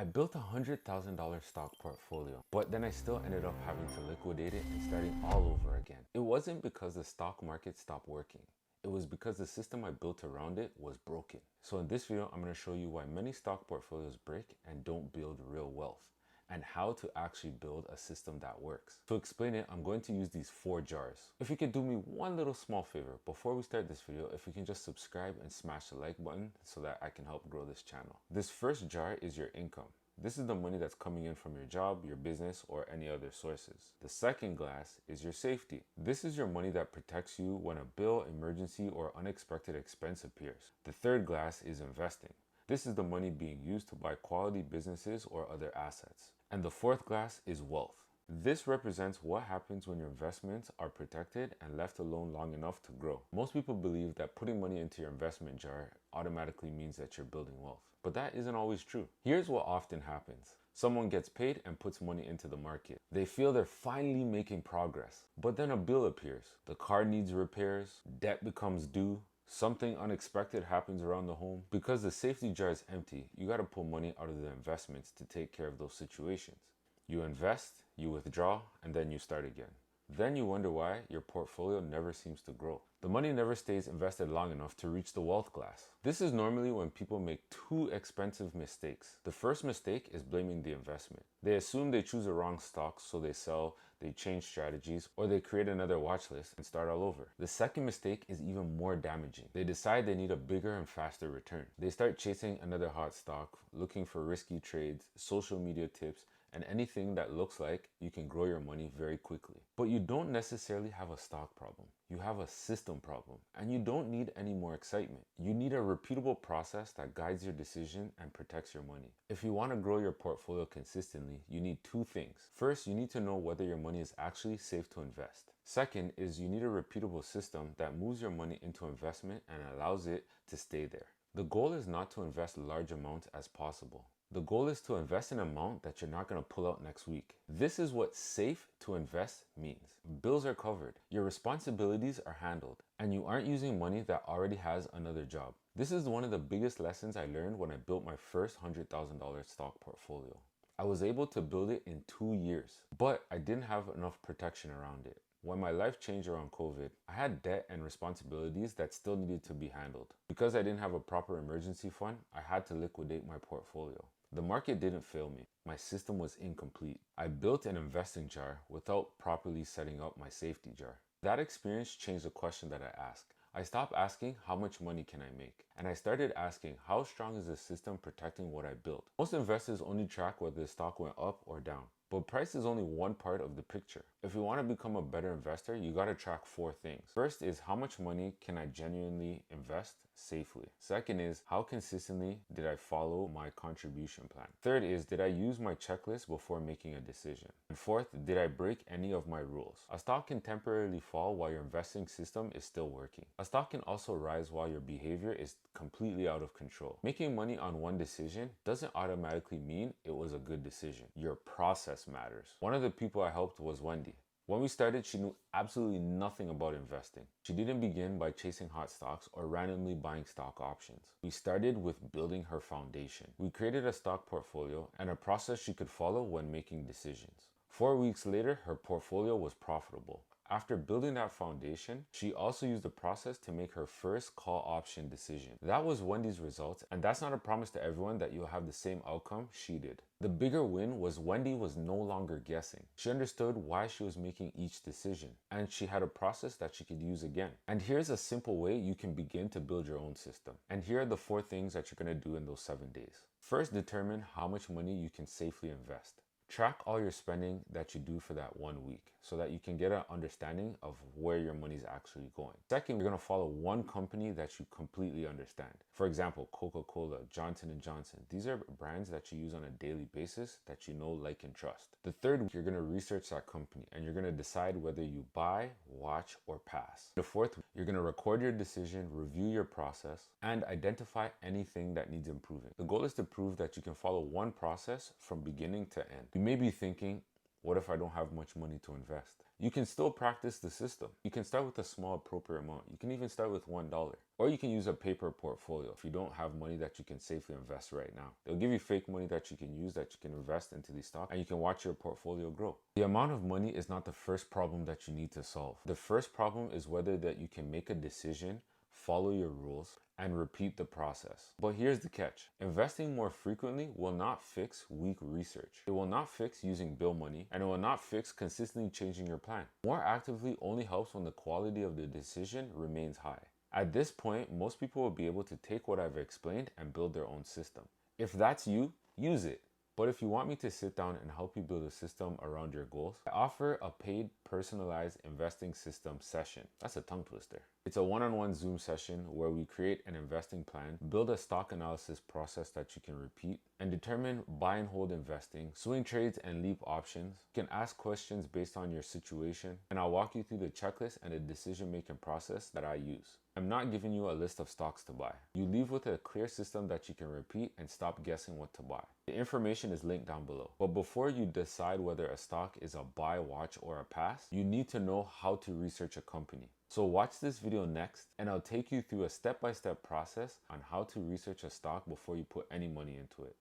I built $100,000 stock portfolio, but then I still ended up having to liquidate it and starting all over again. It wasn't because the stock market stopped working. It was because the system I built around it was broken. So in this video, I'm going to show you why many stock portfolios break and don't build real wealth, and how to actually build a system that works. To explain it, I'm going to use these 4 jars. If you could do me one little small favor, before we start this video, if you can just subscribe and smash the like button so that I can help grow this channel. This first jar is your income. This is the money that's coming in from your job, your business, or any other sources. The second glass is your safety. This is your money that protects you when a bill, emergency, or unexpected expense appears. The third glass is investing. This is the money being used to buy quality businesses or other assets. And the fourth glass is wealth. This represents what happens when your investments are protected and left alone long enough to grow. Most people believe that putting money into your investment jar automatically means that you're building wealth. But that isn't always true. Here's what often happens. Someone gets paid and puts money into the market. They feel they're finally making progress. But then a bill appears. The car needs repairs, debt becomes due, something unexpected happens around the home. Because the safety jar is empty, you gotta pull money out of the investments to take care of those situations. You invest, you withdraw, and then you start again. Then you wonder why your portfolio never seems to grow. The money never stays invested long enough to reach the wealth glass. This is normally when people make 2 expensive mistakes. The first mistake is blaming the investment. They assume they choose the wrong stocks, so they sell, they change strategies, or they create another watch list and start all over. The second mistake is even more damaging. They decide they need a bigger and faster return. They start chasing another hot stock, looking for risky trades, social media tips, and anything that looks like you can grow your money very quickly. But you don't necessarily have a stock problem. You have a system problem, and you don't need any more excitement. You need a repeatable process that guides your decision and protects your money. If you want to grow your portfolio consistently, you need 2 things. First, you need to know whether your money is actually safe to invest. Second is you need a repeatable system that moves your money into investment and allows it to stay there. The goal is not to invest large amounts as possible. The goal is to invest an amount that you're not going to pull out next week. This is what safe to invest means. Bills are covered, your responsibilities are handled, and you aren't using money that already has another job. This is one of the biggest lessons I learned when I built my first $100,000 stock portfolio. I was able to build it in 2 years, but I didn't have enough protection around it. When my life changed around COVID, I had debt and responsibilities that still needed to be handled. Because I didn't have a proper emergency fund, I had to liquidate my portfolio. The market didn't fail me. My system was incomplete. I built an investing jar without properly setting up my safety jar. That experience changed the question that I asked. I stopped asking how much money can I make, and I started asking how strong is the system protecting what I built. Most investors only track whether the stock went up or down. But price is only one part of the picture. If you want to become a better investor, you got to track 4 things. First is how much money can I genuinely invest safely? Second is how consistently did I follow my contribution plan? Third is did I use my checklist before making a decision? And fourth, did I break any of my rules? A stock can temporarily fall while your investing system is still working. A stock can also rise while your behavior is completely out of control. Making money on one decision doesn't automatically mean it was a good decision. Your process matters. One of the people I helped was Wendy. When we started, she knew absolutely nothing about investing. She didn't begin by chasing hot stocks or randomly buying stock options. We started with building her foundation. We created a stock portfolio and a process she could follow when making decisions. 4 weeks later, her portfolio was profitable. After building that foundation, she also used the process to make her first call option decision. That was Wendy's results, and that's not a promise to everyone that you'll have the same outcome she did. The bigger win was Wendy was no longer guessing. She understood why she was making each decision, and she had a process that she could use again. And here's a simple way you can begin to build your own system. And here are the 4 things that you're going to do in those 7 days. First, determine how much money you can safely invest. Track all your spending that you do for that 1 week so that you can get an understanding of where your money is actually going. Second, you're going to follow one company that you completely understand. For example, Coca-Cola, Johnson & Johnson. These are brands that you use on a daily basis that you know, like, and trust. The third week, you're going to research that company and you're going to decide whether you buy, watch, or pass. The fourth week, you're going to record your decision, review your process, and identify anything that needs improving. The goal is to prove that you can follow one process from beginning to end. You may be thinking, What if I don't have much money to invest? You can still practice the system. You can start with a small appropriate amount. You can even start with $1. Or you can use a paper portfolio if you don't have money that you can safely invest right now. They'll give you fake money that you can use, that you can invest into these stocks, and you can watch your portfolio grow. The amount of money is not the first problem that you need to solve. The first problem is whether that you can make a decision, follow your rules, and repeat the process. But here's the catch. Investing more frequently will not fix weak research. It will not fix using bill money, and it will not fix consistently changing your plan. More actively only helps when the quality of the decision remains high. At this point, most people will be able to take what I've explained and build their own system. If that's you, use it. But if you want me to sit down and help you build a system around your goals, I offer a paid personalized investing system session. That's a tongue twister. It's a one-on-one Zoom session where we create an investing plan, build a stock analysis process that you can repeat, and determine buy and hold investing, swing trades, and leap options. You can ask questions based on your situation, and I'll walk you through the checklist and the decision-making process that I use. I'm not giving you a list of stocks to buy. You leave with a clear system that you can repeat and stop guessing what to buy. The information is linked down below. But before you decide whether a stock is a buy, watch, or a pass, you need to know how to research a company. So watch this video next, and I'll take you through a step-by-step process on how to research a stock before you put any money into it.